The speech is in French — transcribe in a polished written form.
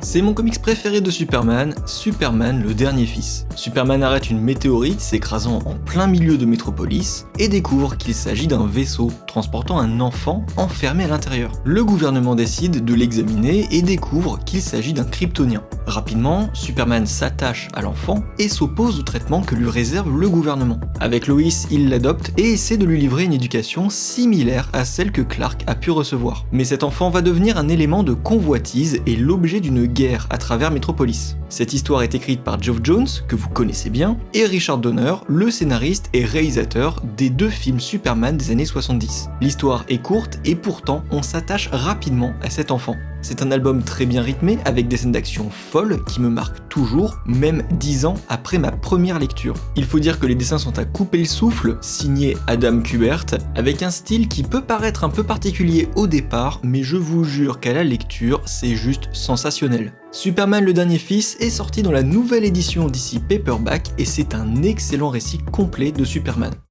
C'est mon comics préféré de Superman, Superman le dernier fils. Superman arrête une météorite s'écrasant en plein milieu de Metropolis et découvre qu'il s'agit d'un vaisseau transportant un enfant enfermé à l'intérieur. Le gouvernement décide de l'examiner et découvre qu'il s'agit d'un Kryptonien. Rapidement, Superman s'attache à l'enfant et s'oppose au traitement que lui réserve le gouvernement. Avec Lois, il l'adopte et essaie de lui livrer une éducation similaire à celle que Clark a pu recevoir. Mais cet enfant va devenir un élément de convoitise et l'objet d'une guerre à travers Metropolis. Cette histoire est écrite par Geoff Johns, que vous connaissez bien, et Richard Donner, le scénariste et réalisateur des 2 films Superman des années 70. L'histoire est courte et pourtant on s'attache rapidement à cet enfant. C'est un album très bien rythmé avec des scènes d'action folles qui me marquent toujours, même 10 ans après ma première lecture. Il faut dire que les dessins sont à couper le souffle, signé Adam Kubert, avec un style qui peut paraître un peu particulier au départ, mais je vous jure qu'à la lecture, c'est juste sensationnel. Superman le dernier fils est sorti dans la nouvelle édition DC Paperback et c'est un excellent récit complet de Superman.